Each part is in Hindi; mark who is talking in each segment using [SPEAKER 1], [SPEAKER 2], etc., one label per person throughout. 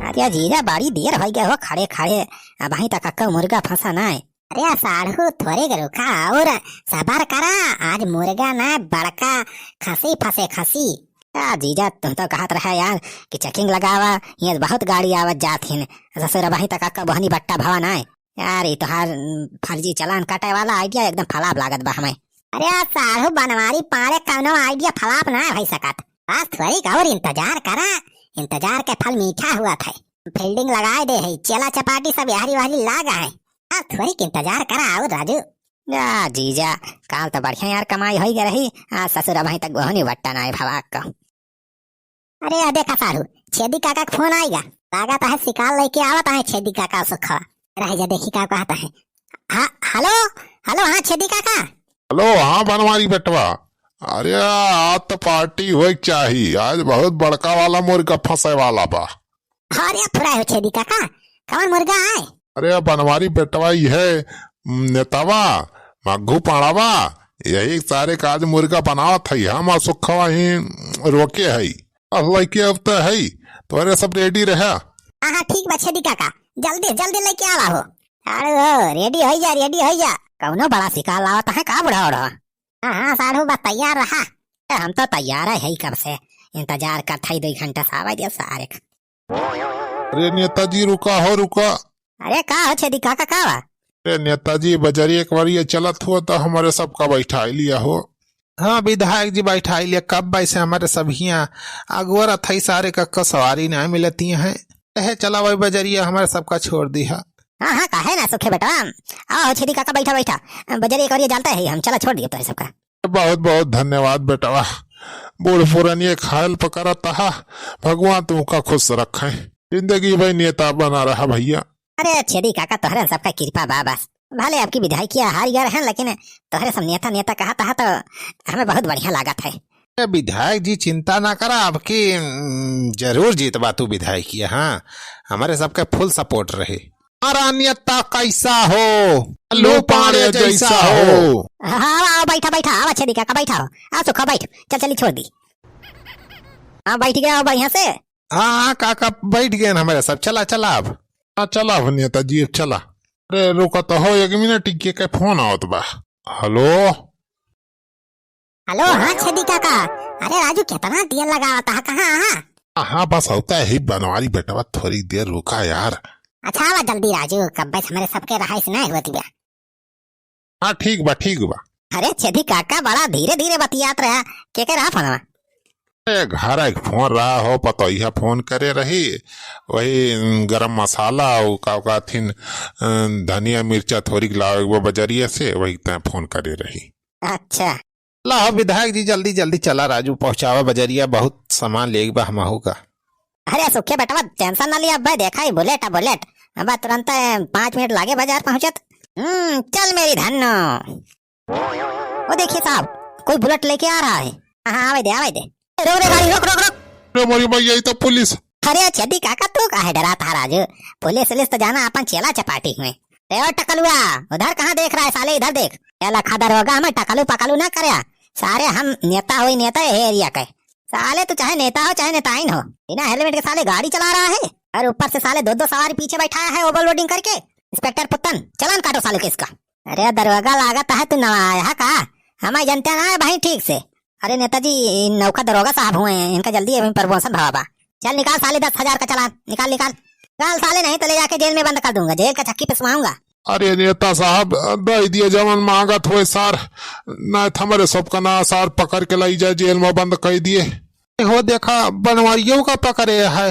[SPEAKER 1] अरे जीजा बड़ी देर हो गया हो खड़े खड़े, अब वहीं तक अक्का मुर्गा फंसा ना है। अरे साढ़ू थोड़े रुका और सबर करा, आज मुर्गा ना बड़का खसी फंसे खसी। जीजा तुम तो कहत रहा यार कि चेकिंग लगावा, ये बहुत गाड़ी आवत जात हिन, ससुर वहीं तक अक्का बहनी बट्टा भवा ना है यार। ये तो हर फर्जी चलान काटे वाला आइडिया एकदम फलाप लागत बा हमें। अरे साढ़ू बनवारी पाड़े कौनो आइडिया फलाप ना भाई सकत, बस थोड़ी और इंतजार करा, इंतजार के फल मीठा हुआ था। फील्डिंग लगाए दे है, चला चपाटी सब यारी वाली लागा है, अब थोड़ी इंतजार करा आओ राजू। या जीजा काल तो बढ़िया यार कमाई हो गई रही, आज ससुर अभी तक बहनी बट्टा ना है भवाक का। अरे देखा साढ़ू छेदी काका का फोन आएगा, लागत है शिकार लेके आवत है छेदी काका सुखा रह जा, देखी क्या कहता है। हेलो हेलो, हाँ छेदी काका।
[SPEAKER 2] हेलो, हाँ बनवारी बेटवा। अरे आज तो पार्टी हो चाहिए, आज बहुत बड़का वाला मुर्गा फंसे वाला बा।
[SPEAKER 1] अरे फुरा हो छेदी काका, कौन मुर्गा आए?
[SPEAKER 2] अरे बनवारी बेटवा है नेतावा मग्घू पाड़ावा, यही सारे काज मुर्गा बनावत है, हम सुखवा ही रोके है लेके अब तो है तुम्हारे सब रेडी रहे।
[SPEAKER 1] हाँ ठीक बा छेदी काका, जल्दी जल्दी लेके आवा हो। अरे रेडी हो जा, रेडी हो जा, कौनो बड़ा शिकार लावत है का बुढ़ा उड़ा। हाँ साढ़ू बस तैयार रहा, हम तो तैयार है कब से, इंतजार करते ही 2 घंटा से आवा दिया सारे।
[SPEAKER 2] अरे नेताजी रुका हो रुका।
[SPEAKER 1] अरे का हो छेदी काका का बा?
[SPEAKER 2] अरे नेताजी बजरी एक बार ये चलत हुआ तो हमारे सबका बैठा लिया हो।
[SPEAKER 3] हाँ विधायक जी बैठा लिया, कब वैसे हमारे सभिया अगवर थई सारे का सवारी नहीं मिलती है, चला वही बजरिया हमारे सबका छोड़ दिया।
[SPEAKER 1] हाँ हाँ काहे ना सुखे बेटा, आओ छेदी काका बैठा बैठा, बजरी एक और ये जानता है, हम चला छोड़ दिए तो सबका।
[SPEAKER 2] बहुत बहुत धन्यवाद बेटवा, बूढ़ पुरानी खायल पकड़ा तहा, भगवान तुमका खुश रखे, जिंदगी भाई नेता बना रहा भैया।
[SPEAKER 1] अरे छेदी काका तोहरे सबका कृपा बा, बस भले आपकी विधायकी हार गया है, लेकिन तोहरे सब नेता नेता कहा था तो हमें बहुत बढ़िया लागत है।
[SPEAKER 3] विधायक जी चिंता ना करा, आपकी जरूर जीतबा तू विधायकी। हाँ हमारे सबके फुल सपोर्ट रहे। हमारा नेता कैसा हो, लो पाड़े जैसा हो।
[SPEAKER 1] हाँ बैठा बैठा, आओ छेदी काका बैठा हो, आ सुखा बैठ, चल चली छोड़ दी। हाँ बैठ गया बढ़िया से।
[SPEAKER 3] हाँ काका बैठ गए हमारे सब, चला चला अब।
[SPEAKER 2] हाँ चला नेताजी चला। अरे रुका तो हो 1 मिनट के फोन आवत बा। हेलो
[SPEAKER 1] हेलो, हाँ छेदी काका। अरे राजू कितना देर लगावता है, कहाँ?
[SPEAKER 2] हाँ बस होता है बनवारी बेटवा, थोड़ी देर रुका यार।
[SPEAKER 1] अच्छा आवा जल्दी राजू, कब बस हमारे सबके रहाइश नहीं होती बा।
[SPEAKER 2] हाँ ठीक बा ठीक बा।
[SPEAKER 1] अरे छेदी काका बड़ा धीरे धीरे बतियात रहा, के रहा फोनवा?
[SPEAKER 2] घर एक फोन रहा हो, पतोहिया फोन करे रही, वही गरम मसाला का थिन धनिया मिर्चा थोड़ी लावे वो बजरिया से, वही तय फोन करे रही।
[SPEAKER 1] अच्छा
[SPEAKER 3] ला विधायक जी जल्दी जल्दी चला राजू, पहुंचावा बजरिया, बहुत सामान ले बा हम का।
[SPEAKER 1] अरे सुखे बेटा टेंशन ना लिया, अब देखा ही बुलेट बुलेट, अब तुरंत 5 मिनट लागे बाजार पहुंचत। चल मेरी धन्नो। वो देखिए साहब कोई बुलेट लेके आ रहा है। हाँ आवे दे, रोक रे गाड़ी, रोक रोक रोक।
[SPEAKER 2] अरे मोरी भाई यही तो पुलिस।
[SPEAKER 1] अरे छेदी काका तू काहे डरा था राजू, पुलिस तो जाना अपन चेला चपाटी में। टकलुआ उधर कहाँ देख रहा है साले, इधर देख, चला खादर होगा, हमें टकलू पकलू ना करे सारे, हम नेता हो नेता है एरिया के साले, तू चाहे नेता हो चाहे नेताइन हो, बिना हेलमेट के साले गाड़ी चला रहा है, और ऊपर से साले 2-2 सवारी पीछे बैठाया है ओवरलोडिंग करके। इंस्पेक्टर पुत्तन चलान काटो साले किसका। अरे दरोगा लागत है तू नवा आया का, हमें जनता ना है भाई ठीक से। अरे नेताजी नौका दरोगा साहब हुए हैं, इनका जल्दी अभी प्रमोशन भावा। चल निकाल साले 10,000 का चालान, निकाल निकाल साले, नहीं तो ले जाके जेल में बंद कर दूंगा, जेल का चक्की पिसवाऊंगा।
[SPEAKER 2] अरे नेता साहब दे दिए जमन मांगत हुए सार, न हमारे सबका ना सार पकड़ के लाई जाए जेल में बंद कर दिए
[SPEAKER 3] हो। देखा बनवारियों का पकड़े है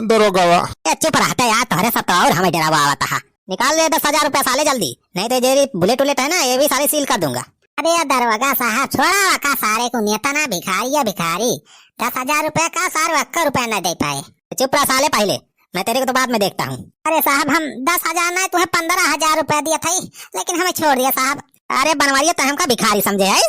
[SPEAKER 3] दरोगा।
[SPEAKER 1] चुप रहता यार, तुम्हारे सब तो और हमें डरावा आवता है। निकाल ले 10,000 रुपया साले जल्दी, नहीं तो जेरी बुलेट उलेट है ना ये भी सारे सील कर दूंगा। अरे दरोगा साहब छोड़ा का सारे को, नेता ना भिखारी या भिखारी, 10,000 रुपया का सारे 1 रुपया न दे पाए। चुप रहा साले पहले, मैं तेरे को तो बाद में देखता हूँ। अरे साहब हम 10,000 ना तुम्हें 15,000 रुपया दिया था, लेकिन हमें छोड़ दिया साहब। अरे बनवारिया तो हमका भिखारी समझे है,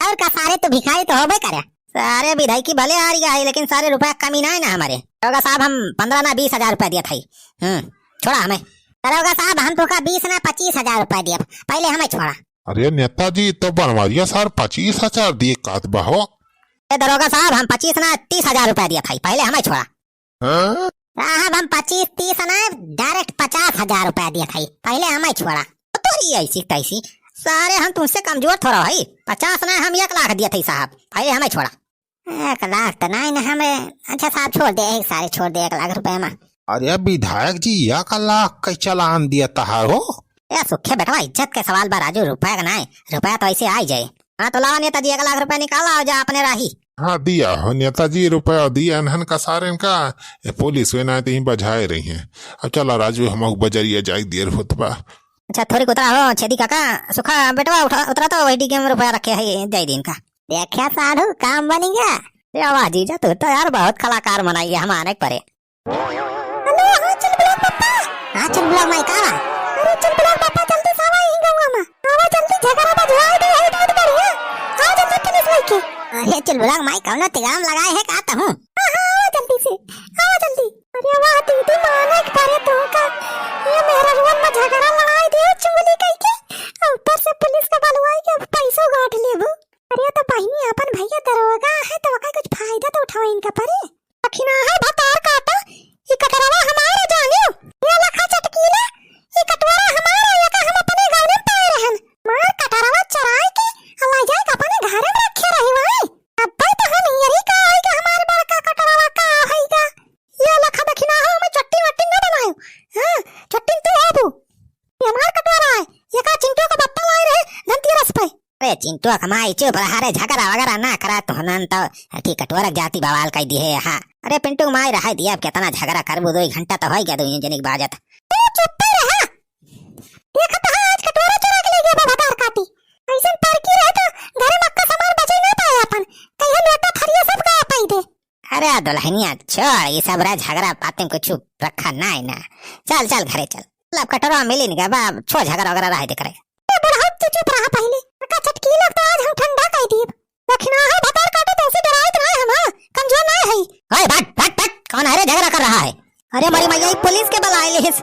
[SPEAKER 1] और का सारे तो भिखारी तो होबे करे, सारे विधायकी भले आ रही है, लेकिन सारे रुपया कमी ना है ना हमारे। दरोगा साहब हम 15 ना 20,000 रुपया दिया था, छोड़ा हमें। दरोगा साहब हम तो का 20 ना 25,000 रुपया दिया, पहले हमें छोड़ा।
[SPEAKER 2] अरे नेताजी तो बनवारिया सार 25,000 दिए कात बहो।
[SPEAKER 1] दरोगा साहब हम 25 ना 30,000 रुपया दिया था, पहले हमें छोड़ा। साहब हम 25-30 ना डायरेक्ट 50,000 रुपया दिया था, पहले हमें छोड़ा तो ही ऐसी तैसी। सारे हम तुमसे कमजोर थोड़ा भाई, 50 ना हम 1 लाख दिया था साहब, पहले हमें छोड़ा। 1 लाख तो नहीं ना हमें। अच्छा साहब छोड़ दे, एक सारे छोड़ दे 1 लाख रुपए में।
[SPEAKER 3] अरे विधायक जी 1 लाख का चालान दिया तहार हो।
[SPEAKER 1] या सुखे बेटवा इज्जत के सवाल बा राजू, रुपया का नहीं, रुपया तो ऐसे आ ही जाए। हाँ तो लाओ नेताजी 1 लाख रुपया निकाला जा अपने राही।
[SPEAKER 2] हाँ दिया हो नेताजी रुपया दिया इन्हन का सारे इनका पुलिस वे ना ही बजाए रही हैं। अब चला राजू हम बजरिया जाई देर होत बा।
[SPEAKER 1] अच्छा थोड़ी उतरा हो छेदी काका, सुखा बेटवा उतरा तो वही डी में रुपया रखे है दे दिन का। देखा साधु काम बनी गया। वाह जीजा तू तो यार बहुत कलाकार बनाई है, हम आने परे। हेलो हाँ चल ब्लॉग पापा। हाँ चल ब्लॉग माई का। अरे चल ब्लॉग पापा जल्दी सावा ही गाऊंगा मैं। आवा जल्दी झगड़ा बजवा दे है तो बढ़िया। आ जल्दी पुलिस भाई के। अरे चल ब्लॉग माई कौन तिगाम लगाए है कहता हूं। हां हां जल्दी से आवा जल्दी। अरे वाह दीदी माने एक बारे तो का ये मेरा रोन में झगड़ा लड़ाई दे चुगली कई के, ऊपर से पुलिस का बलवाई के पैसों गाट लेबो। अरे तो बहिनी अपन भैया दरोगा है तो वका कुछ फायदा तो उठाओ इनका परे। अखिना है भतार काटा ये कटरावा हमारा जाने ये लखा चटकीला ये कटवारा हमारा ये का हम अपने गांव में पाए रहन मार कटरावा चराई के अल्लाह जाए अपने घर में रखे रही भाई। अब भाई तो हम यही का है कि हमारे बड़का कटरावा का होएगा ये लखा दखिना हो मैं चट्टी वट्टी ना बनायो। हां चट्टी तो आबू ये हमार कटवारा है ये का चिंटू का बप्पा लाए रहे धनतेरस पे। अरे चिंटू कमाई चुप रहा रे, झगड़ा वगैरह ना करा तो हनन तो ठीक कटोरक जाति बवाल कह दी है। हां अरे पिंटू माई रहा दिया अब कितना झगड़ा करबो 2 घंटा तो हो गया 2 जनिक बाजत। तू चुप रहा देख तो आज कटोरा चुरा के ले गया भतार काटी ऐसन पर की रहे तो घर में का सामान बचे ना पाए अपन कहिए लोटा थरिया सब का पाई दे। अरे दुल्हनिया छोड़ ये सब रे झगड़ा बातें कुछ रखा ना है ना, चल चल घरे चल। लब कटोरा मिली नहीं बा छोड़ झगड़ा वगैरह रह दे करे। ए बुढ़ा तू चुप रहा पहले का चटकी लगता आज हम ठंडा कह दी दक्षिणा है भतार काटे तो ऐसे डराए तो नहीं हम कमजोर ना है। ओए भट भट भट कौन है रे झगड़ा कर रहा है। अरे मरी मैया पुलिस के बुलाए लिस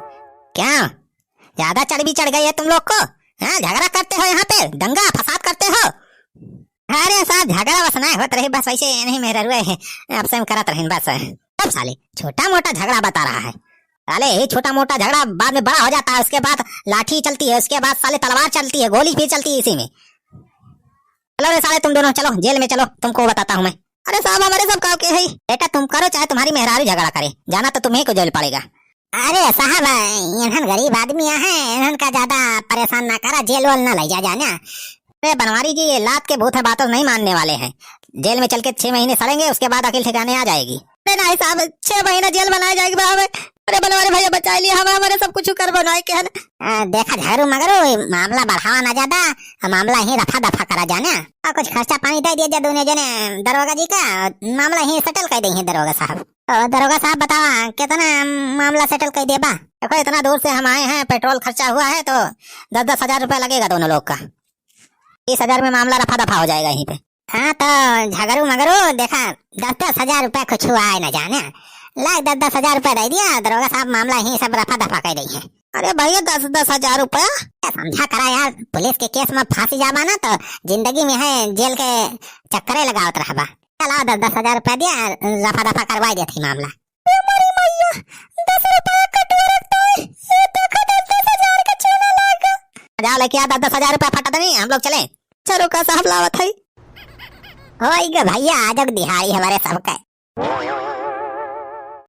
[SPEAKER 1] क्या ज्यादा चढ़ गई है तुम लोग को। हां झगड़ा करते हो यहाँ पे दंगा फसाद करते हो। अरे साहब झगड़ा बस ना होत रही बस वैसे नहीं मेरे रुए है अब से हम करत रहिन बस। अब साले छोटा मोटा झगड़ा बता रहा है, साले ये छोटा मोटा झगड़ा बाद में बड़ा हो जाता है, उसके बाद लाठी चलती है, उसके बाद साले तलवार चलती है, गोली भी चलती है इसी में। चलो रे साले तुम दोनों चलो जेल में चलो, तुमको बताता हूँ मैं। अरे साहब हमारे सब गाँव के है बेटा, तुम करो चाहे तुम्हारी मेहरारू झगड़ा करे, जाना तो तुम्हें को जेल पड़ेगा। अरे साहब इन्हन गरीब आदमी है, इन्हन का ज्यादा परेशान ना करा, जेल वेल ना ले जा जाना। अरे बनवारी जी ये लात के भूत है, बातों नहीं मानने वाले हैं, जेल में चल के 6 महीने सड़ेंगे उसके बाद अकेले ठिकाने आ जाएगी। अरे नहीं साहब 6 महीना जेल बनाई जाएगी बाबा। अरे बनवारी भैया बचा लिया हमारे सब कुछ कर बनाए के है। देखा झारू मगरू मामला बढ़ावा ना ज्यादा, मामला ही रफा दफा करा जाना और कुछ खर्चा पानी दे दिया दोनों जने दरोगा जी का, मामला ही सेटल कर देंगे दरोगा साहब। तो दरोगा साहब बतावा कितना मामला सेटल कर दे बा। देखो इतना दूर से हम आए हैं, पेट्रोल खर्चा हुआ है तो 10-10 हजार रुपया लगेगा दोनों लोग का, 30,000 में मामला रफा दफा हो जाएगा यहीं पे। हाँ तो झगड़ू मगरू देखा 10-10 हजार रुपया कुछ हुआ है न जाने, लाख 10-10 हजार रुपया दे दिया दरोगा साहब, मामला ही सब रफा दफा कर रही है। अरे भैया 10-10 हजार रुपया समझा करा यार, पुलिस के केस में फांसी जावा ना तो जिंदगी में है जेल के चक्करे लगावत रहबा। चला 10-10 हजार रुपया दिया, रफा दफा करवा दिया थी मामला। 10 रुपया कटवा रखता है, ये देखो 10-10 हजार का चला लगा। जाओ लेके आ 10-10 हजार रुपया फटा नहीं, हम लोग चले। चलो का साहब लावत है। होइगा भैया आज दिहाड़ी हमारे सबका।